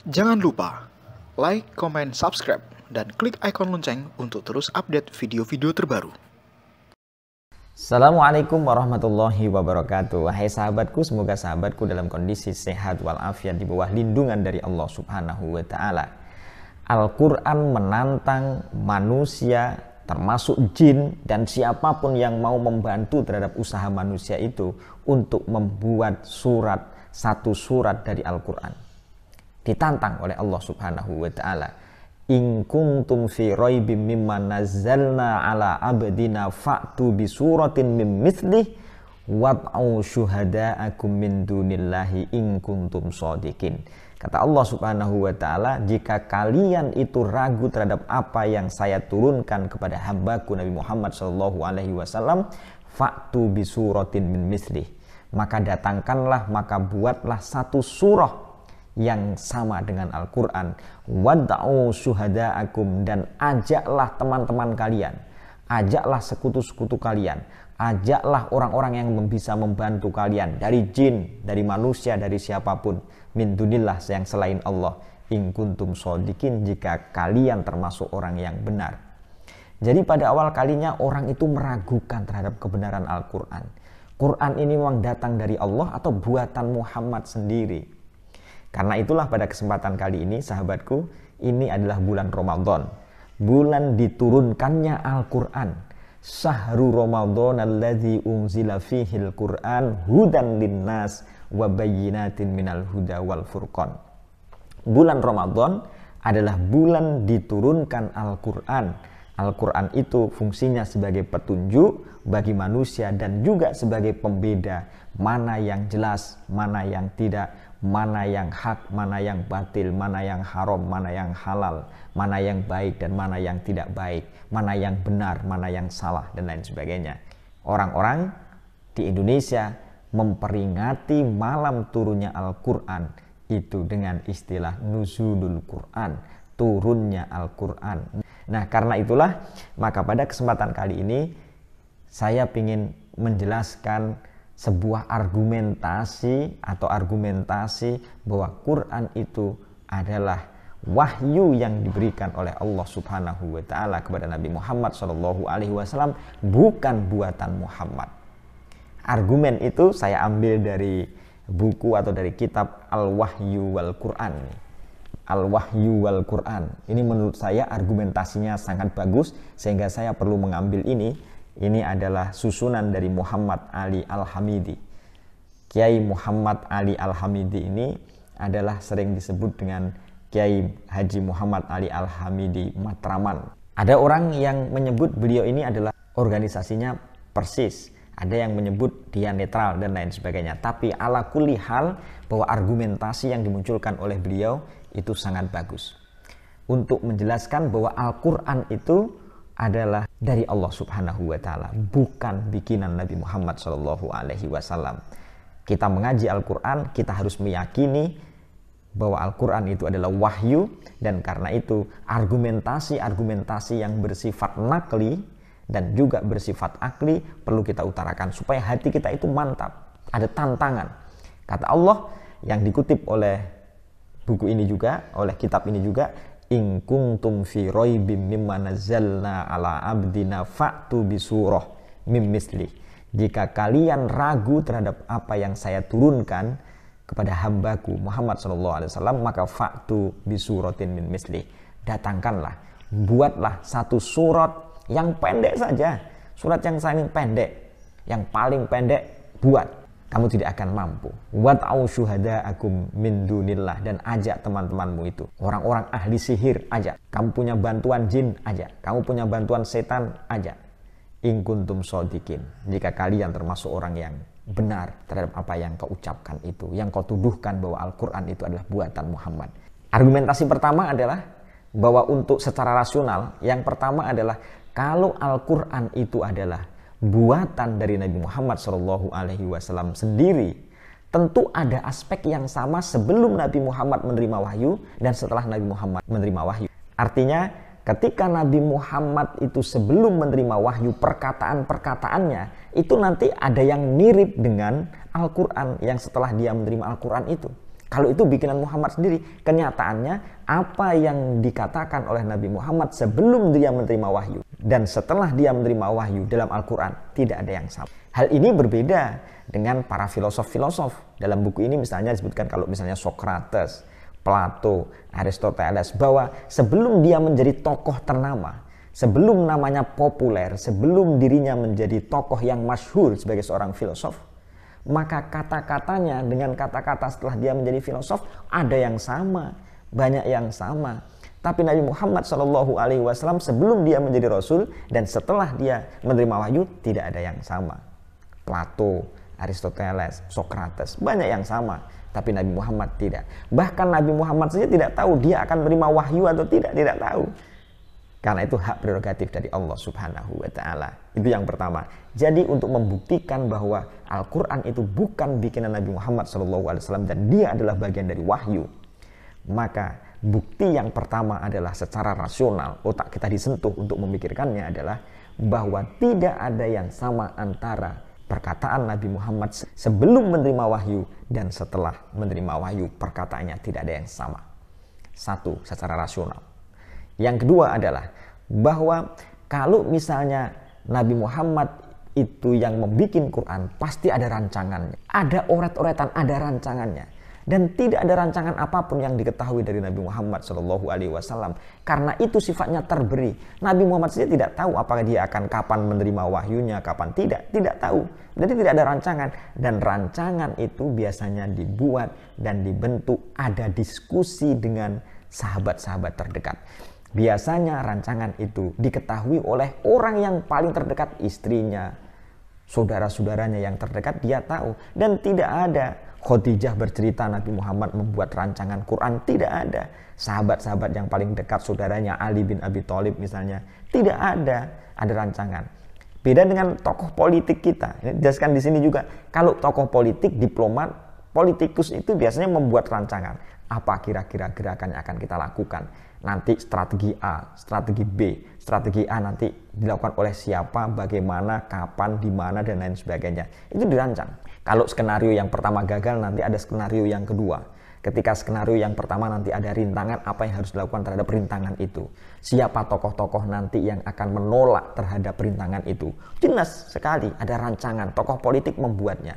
Jangan lupa like, comment, subscribe, dan klik ikon lonceng untuk terus update video-video terbaru. Assalamualaikum warahmatullahi wabarakatuh. Wahai sahabatku, semoga sahabatku dalam kondisi sehat walafiat di bawah lindungan dari Allah Subhanahu wa taala. Al-Qur'an menantang manusia termasuk jin dan siapapun yang mau membantu terhadap usaha manusia itu untuk membuat satu surat dari Al-Qur'an. Ditantang oleh Allah Subhanahu wa taala. In kuntum fi raibim mimma nazzalna ala abdina fa'tu bi suratin mim mithlih wad'u syuhada'akum min dunillahi in kuntum shadiqin. Kata Allah Subhanahu wa taala, jika kalian itu ragu terhadap apa yang saya turunkan kepada hambaku Nabi Muhammad sallallahu alaihi wasallam, fa'tu bi suratin min mithlih. Maka datangkanlah, maka buatlah satu surah yang sama dengan Al-Quran. Wad'u syuhada'akum, dan ajaklah teman-teman kalian, ajaklah sekutu-sekutu kalian, ajaklah orang-orang yang bisa membantu kalian dari jin, dari manusia, dari siapapun, min dunillah, yang selain Allah, in kuntum shodikin, jika kalian termasuk orang yang benar. Jadi pada awal kalinya orang itu meragukan terhadap kebenaran Al-Quran. Quran ini memang datang dari Allah atau buatan Muhammad sendiri? Karena itulah pada kesempatan kali ini sahabatku, ini adalah bulan Ramadan, bulan diturunkannya Al-Quran. Syahrul Ramadan alladzi unzila fihil Quran hudan linnas wa bayyinatin minal huda wal furqan. Bulan Ramadan adalah bulan diturunkan Al-Quran. Al-Quran itu fungsinya sebagai petunjuk bagi manusia dan juga sebagai pembeda mana yang jelas, mana yang tidak, mana yang hak, mana yang batil, mana yang haram, mana yang halal, mana yang baik dan mana yang tidak baik, mana yang benar, mana yang salah, dan lain sebagainya. Orang-orang di Indonesia memperingati malam turunnya Al-Quran itu dengan istilah nuzulul Quran, turunnya Al-Quran. Nah, karena itulah maka pada kesempatan kali ini saya ingin menjelaskan sebuah argumentasi bahwa Quran itu adalah wahyu yang diberikan oleh Allah Subhanahu wa taala kepada Nabi Muhammad sallallahu alaihi wasallam, bukan buatan Muhammad. Argumen itu saya ambil dari buku atau dari kitab Al-Wahyu wal Quran. Al-Wahyu wal Quran. Ini menurut saya argumentasinya sangat bagus sehingga saya perlu mengambil ini. Ini adalah susunan dari Muhammad Ali Al-Hamidi. Kiai Muhammad Ali Al-Hamidi ini adalah sering disebut dengan Kiai Haji Muhammad Ali Al-Hamidi Matraman. Ada orang yang menyebut beliau ini adalah organisasinya persis. Ada yang menyebut dia netral dan lain sebagainya. Tapi ala kulli hal, bahwa argumentasi yang dimunculkan oleh beliau itu sangat bagus. Untuk menjelaskan bahwa Al-Quran itu adalah dari Allah Subhanahu wa taala, bukan bikinan Nabi Muhammad sallallahu alaihi wasallam. Kita mengaji Al-Quran, kita harus meyakini bahwa Al-Quran itu adalah wahyu, dan karena itu argumentasi yang bersifat nakli dan juga bersifat akli perlu kita utarakan supaya hati kita itu mantap. Ada tantangan. Kata Allah yang dikutip oleh buku ini juga, oleh kitab ini juga, in kuntum fi raibim mimma nazzalna ala abdina fa'tu bi surah mim mislih. Jika kalian ragu terhadap apa yang saya turunkan kepada hambaku Muhammad sallallahu alaihi wasallam, maka fa'tu bi suratin min mislih. Datangkanlah, buatlah satu surat yang pendek saja. Surat yang paling pendek, yang paling pendek buat. Kamu tidak akan mampu. Wad'u syuhada'akum min dunillah, dan ajak teman-temanmu itu, orang-orang ahli sihir, ajak. Kamu punya bantuan jin, ajak. Kamu punya bantuan setan, ajak. In kuntum shodikin, jika kalian termasuk orang yang benar terhadap apa yang kau ucapkan itu, yang kau tuduhkan bahwa Al-Quran itu adalah buatan Muhammad. Argumentasi pertama adalah bahwa untuk secara rasional, yang pertama adalah kalau Al-Quran itu adalah buatan dari Nabi Muhammad Shallallahu Alaihi Wasallam sendiri, tentu ada aspek yang sama sebelum Nabi Muhammad menerima wahyu dan setelah Nabi Muhammad menerima wahyu. Artinya ketika Nabi Muhammad itu sebelum menerima wahyu, perkataan-perkataannya itu nanti ada yang mirip dengan Al-Quran yang setelah dia menerima Al-Quran itu. Kalau itu bikinan Muhammad sendiri, kenyataannya apa yang dikatakan oleh Nabi Muhammad sebelum dia menerima wahyu dan setelah dia menerima wahyu dalam Al-Quran tidak ada yang sama. Hal ini berbeda dengan para filosof-filosof. Dalam buku ini misalnya disebutkan kalau misalnya Socrates, Plato, Aristoteles, bahwa sebelum dia menjadi tokoh ternama, sebelum namanya populer, sebelum dirinya menjadi tokoh yang masyhur sebagai seorang filosof, maka kata-katanya dengan kata-kata setelah dia menjadi filosof ada yang sama, banyak yang sama. Tapi Nabi Muhammad SAW sebelum dia menjadi Rasul dan setelah dia menerima wahyu tidak ada yang sama. Plato, Aristoteles, Socrates, banyak yang sama. Tapi Nabi Muhammad tidak. Bahkan Nabi Muhammad saja tidak tahu dia akan menerima wahyu atau tidak tahu. Karena itu hak prerogatif dari Allah Subhanahu wa Ta'ala. Itu yang pertama. Jadi untuk membuktikan bahwa Al-Quran itu bukan bikinan Nabi Muhammad SAW dan dia adalah bagian dari wahyu, maka bukti yang pertama adalah secara rasional otak kita disentuh untuk memikirkannya adalah bahwa tidak ada yang sama antara perkataan Nabi Muhammad sebelum menerima wahyu dan setelah menerima wahyu, perkataannya tidak ada yang sama. Satu, secara rasional. Yang kedua adalah bahwa kalau misalnya Nabi Muhammad itu yang membuat Quran, pasti ada rancangannya. Ada oret-oretan, ada rancangannya. Dan tidak ada rancangan apapun yang diketahui dari Nabi Muhammad SAW. Karena itu sifatnya terberi. Nabi Muhammad saja tidak tahu apakah dia akan kapan menerima wahyunya, kapan tidak. Tidak tahu. Jadi tidak ada rancangan. Dan rancangan itu biasanya dibuat dan dibentuk. Ada diskusi dengan sahabat-sahabat terdekat. Biasanya rancangan itu diketahui oleh orang yang paling terdekat, istrinya, saudara-saudaranya yang terdekat, dia tahu. Dan tidak ada Khadijah bercerita Nabi Muhammad membuat rancangan Quran, tidak ada. Sahabat-sahabat yang paling dekat, saudaranya Ali bin Abi Thalib misalnya, tidak ada rancangan. Beda dengan tokoh politik kita. Ini dijelaskan di sini juga. Kalau tokoh politik, diplomat, politikus itu biasanya membuat rancangan. Apa kira-kira gerakan yang akan kita lakukan? Nanti strategi A, strategi B, strategi A nanti dilakukan oleh siapa, bagaimana, kapan, di mana, dan lain sebagainya. Itu dirancang. Kalau skenario yang pertama gagal, nanti ada skenario yang kedua. Ketika skenario yang pertama nanti ada rintangan, apa yang harus dilakukan terhadap rintangan itu. Siapa tokoh-tokoh nanti yang akan menolak terhadap rintangan itu. Jelas sekali ada rancangan, tokoh politik membuatnya.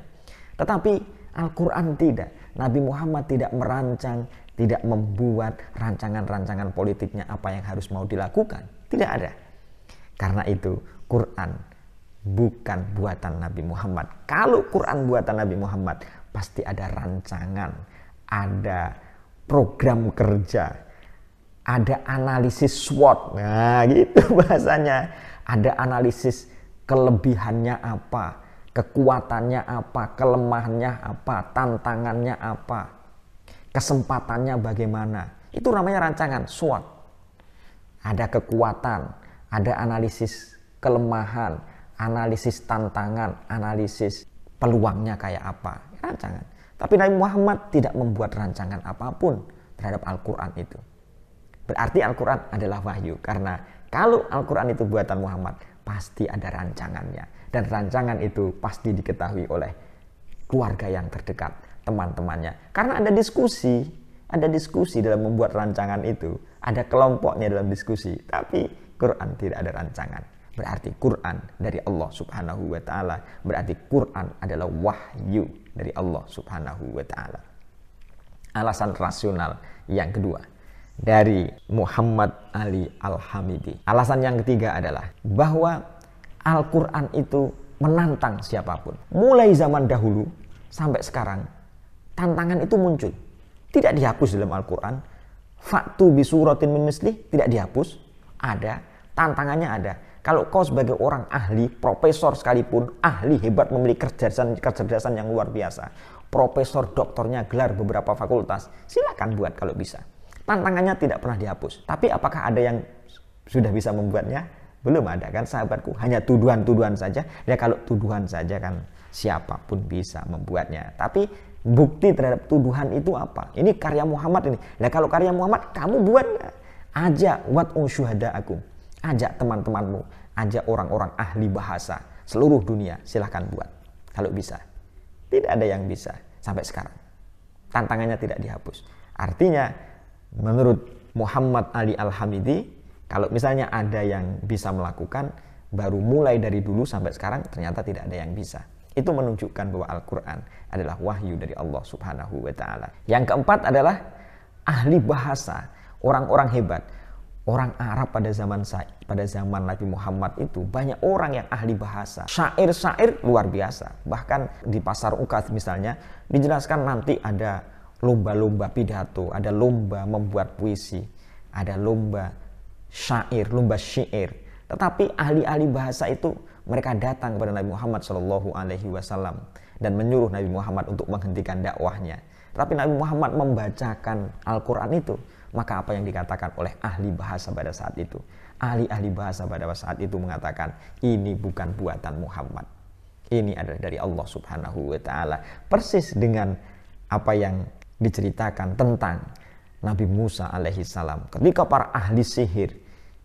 Tetapi Al-Quran tidak. Nabi Muhammad tidak merancang, tidak membuat rancangan-rancangan politiknya apa yang harus mau dilakukan. Tidak ada. Karena itu Quran bukan buatan Nabi Muhammad. Kalau Quran buatan Nabi Muhammad, pasti ada rancangan, ada program kerja, ada analisis SWOT. Nah, gitu bahasanya. Ada analisis kelebihannya apa, kekuatannya apa, kelemahannya apa, tantangannya apa, kesempatannya bagaimana. Itu namanya rancangan SWOT. Ada kekuatan, ada analisis kelemahan, analisis tantangan, analisis peluangnya kayak apa, rancangan. Tapi Nabi Muhammad tidak membuat rancangan apapun terhadap Al-Quran itu. Berarti Al-Quran adalah wahyu. Karena kalau Al-Quran itu buatan Muhammad, pasti ada rancangannya. Dan rancangan itu pasti diketahui oleh keluarga yang terdekat, teman-temannya. Karena ada diskusi dalam membuat rancangan itu. Ada kelompoknya dalam diskusi. Tapi Quran tidak ada rancangan. Berarti Quran dari Allah Subhanahu wa Ta'ala. Berarti Quran adalah wahyu dari Allah Subhanahu wa Ta'ala. Alasan rasional yang kedua dari Muhammad Ali Al-Hamidi. Alasan yang ketiga adalah bahwa Al-Quran itu menantang siapapun. Mulai zaman dahulu sampai sekarang, tantangan itu muncul. Tidak dihapus dalam Al-Quran. Fa'tu bisuratin min mislih, tidak dihapus. Ada, tantangannya ada. Kalau kau sebagai orang ahli, profesor sekalipun, ahli hebat, memiliki kecerdasan yang luar biasa, profesor, doktornya, gelar beberapa fakultas, silakan buat kalau bisa. Tantangannya tidak pernah dihapus. Tapi apakah ada yang sudah bisa membuatnya? Belum ada kan sahabatku. Hanya tuduhan-tuduhan saja. Ya kalau tuduhan saja kan siapapun bisa membuatnya. Tapi bukti terhadap tuduhan itu apa? Ini karya Muhammad ini. Nah kalau karya Muhammad kamu buat, ajak wad'u syuhada'akum. Ajak teman-temanmu, ajak orang-orang ahli bahasa seluruh dunia, silahkan buat kalau bisa. Tidak ada yang bisa sampai sekarang. tantangannya tidak dihapus. Artinya menurut Muhammad Ali Al-Hamidi, kalau misalnya ada yang bisa melakukan, baru mulai dari dulu sampai sekarang ternyata tidak ada yang bisa. Itu menunjukkan bahwa Al-Quran adalah wahyu dari Allah Subhanahu wa Ta'ala. Yang keempat adalah ahli bahasa, orang-orang hebat. Orang Arab pada zaman Nabi Muhammad itu banyak orang yang ahli bahasa. Syair-syair luar biasa. Bahkan di pasar Uqad misalnya dijelaskan nanti ada lomba-lomba pidato, ada lomba membuat puisi, ada lomba syair, lomba syair. Tetapi ahli-ahli bahasa itu mereka datang kepada Nabi Muhammad SAW dan menyuruh Nabi Muhammad untuk menghentikan dakwahnya. Tapi Nabi Muhammad membacakan Al-Quran itu. Maka apa yang dikatakan oleh ahli bahasa pada saat itu? Ahli-ahli bahasa pada saat itu mengatakan, ini bukan buatan Muhammad. Ini adalah dari Allah Subhanahu wa Ta'ala. Persis dengan apa yang diceritakan tentang Nabi Musa alaihissalam. Ketika para ahli sihir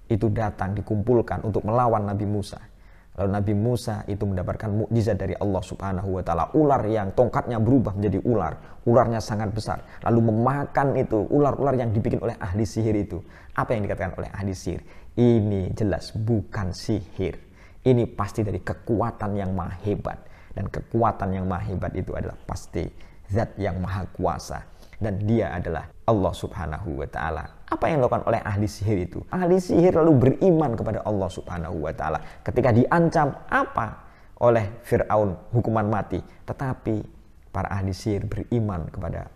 itu datang dikumpulkan untuk melawan Nabi Musa. Lalu Nabi Musa itu mendapatkan mukjizat dari Allah Subhanahu wa Ta'ala. Ular yang tongkatnya berubah menjadi ular. Ularnya sangat besar. Lalu memakan itu ular-ular yang dibikin oleh ahli sihir itu. Apa yang dikatakan oleh ahli sihir? Ini jelas bukan sihir. Ini pasti dari kekuatan yang maha hebat. Dan kekuatan yang maha hebat itu adalah pasti zat yang maha kuasa. Dan dia adalah Allah Subhanahu wa Ta'ala. Apa yang dilakukan oleh ahli sihir itu? Ahli sihir lalu beriman kepada Allah Subhanahu wa Ta'ala. Ketika diancam apa oleh Fir'aun, hukuman mati. Tetapi para ahli sihir beriman kepada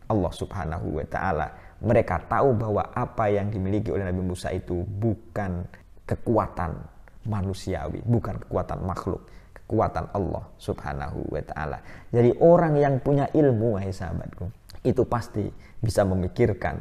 Allah Subhanahu wa Ta'ala. Mereka tahu bahwa apa yang dimiliki oleh Nabi Musa itu bukan kekuatan manusiawi, bukan kekuatan makhluk, kekuatan Allah Subhanahu wa Ta'ala. Jadi orang yang punya ilmu, wahai sahabatku, itu pasti bisa memikirkan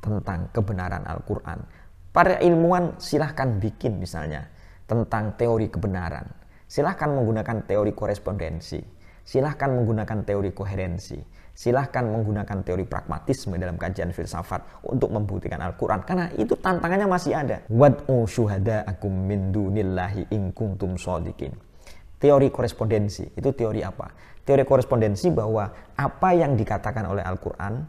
tentang kebenaran Al-Quran. Para ilmuwan silahkan bikin misalnya tentang teori kebenaran. Silahkan menggunakan teori korespondensi. Silahkan menggunakan teori koherensi. Silahkan menggunakan teori pragmatisme dalam kajian filsafat untuk membuktikan Al-Quran. Karena itu tantangannya masih ada. Wad'u syuhada'akum min dunillahi in kuntum shodiqin. Teori korespondensi, itu teori apa? Teori korespondensi bahwa apa yang dikatakan oleh Al-Quran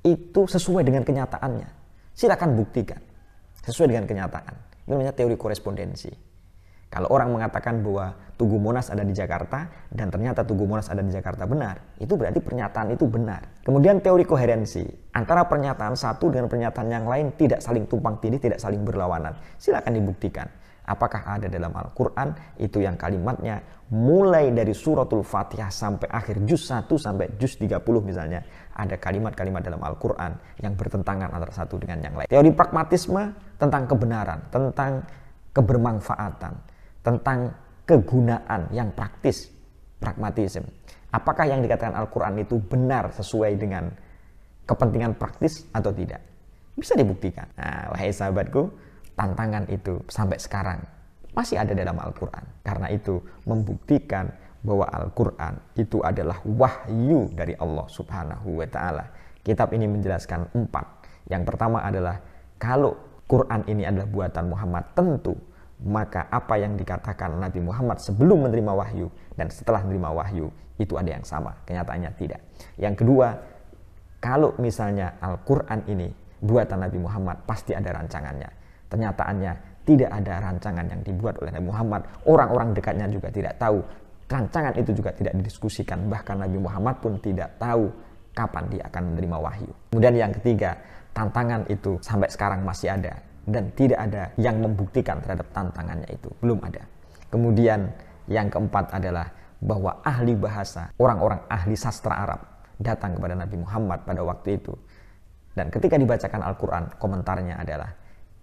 itu sesuai dengan kenyataannya. Silakan buktikan sesuai dengan kenyataan. Itu namanya teori korespondensi. Kalau orang mengatakan bahwa Tugu Monas ada di Jakarta dan ternyata Tugu Monas ada di Jakarta benar, itu berarti pernyataan itu benar. Kemudian teori koherensi, antara pernyataan satu dengan pernyataan yang lain tidak saling tumpang tindih, tidak saling berlawanan. Silakan dibuktikan. Apakah ada dalam Al-Quran itu yang kalimatnya mulai dari suratul Fatihah sampai akhir juz 1 sampai juz 30 misalnya, ada kalimat-kalimat dalam Al-Quran yang bertentangan antara satu dengan yang lain. Teori pragmatisme tentang kebenaran, tentang kebermanfaatan, tentang kegunaan yang praktis, pragmatisme. Apakah yang dikatakan Al-Quran itu benar sesuai dengan kepentingan praktis atau tidak? Bisa dibuktikan. Nah, wahai sahabatku, tantangan itu sampai sekarang masih ada dalam Al-Quran. Karena itu membuktikan bahwa Al-Quran itu adalah wahyu dari Allah Subhanahu wa Ta'ala. Kitab ini menjelaskan 4. Yang pertama adalah kalau Quran ini adalah buatan Muhammad, tentu maka apa yang dikatakan Nabi Muhammad sebelum menerima wahyu dan setelah menerima wahyu itu ada yang sama. Kenyataannya tidak. Yang kedua, kalau misalnya Al-Quran ini buatan Nabi Muhammad, pasti ada rancangannya. Kenyataannya tidak ada rancangan yang dibuat oleh Nabi Muhammad. Orang-orang dekatnya juga tidak tahu. Rancangan itu juga tidak didiskusikan. Bahkan Nabi Muhammad pun tidak tahu kapan dia akan menerima wahyu. Kemudian yang ketiga, tantangan itu sampai sekarang masih ada. Dan tidak ada yang membuktikan terhadap tantangannya itu. Belum ada. Kemudian yang keempat adalah bahwa ahli bahasa, orang-orang ahli sastra Arab datang kepada Nabi Muhammad pada waktu itu. Dan ketika dibacakan Al-Quran, komentarnya adalah,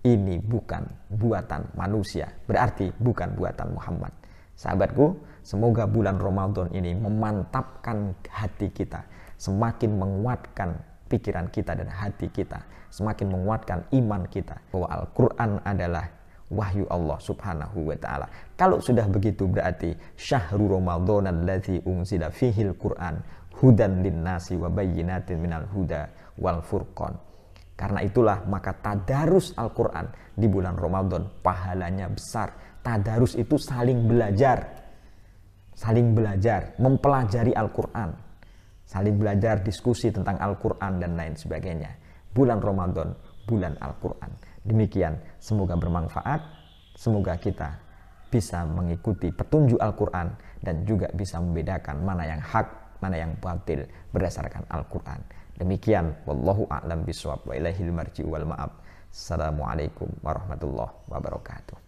ini bukan buatan manusia, berarti bukan buatan Muhammad. Sahabatku, semoga bulan Ramadan ini memantapkan hati kita, semakin menguatkan pikiran kita dan hati kita, semakin menguatkan iman kita bahwa Al-Quran adalah wahyu Allah Subhanahu wa Ta'ala. Kalau sudah begitu berarti syahrul Ramadan alladzi unzila fihil Quran hudan linnasi wa bayyinatin minal huda wal furqan. Karena itulah maka tadarus Al-Quran di bulan Ramadan pahalanya besar. Tadarus itu saling belajar, mempelajari Al-Quran. saling belajar, diskusi tentang Al-Quran dan lain sebagainya. Bulan Ramadan, bulan Al-Quran. Demikian, semoga bermanfaat, semoga kita bisa mengikuti petunjuk Al-Quran dan juga bisa membedakan mana yang hak, mana yang batil berdasarkan Al-Quran. Demikian, wallahu a'lam bishawab wa ilaihil marji'u wal ma'ab. Assalamualaikum warahmatullahi wabarakatuh.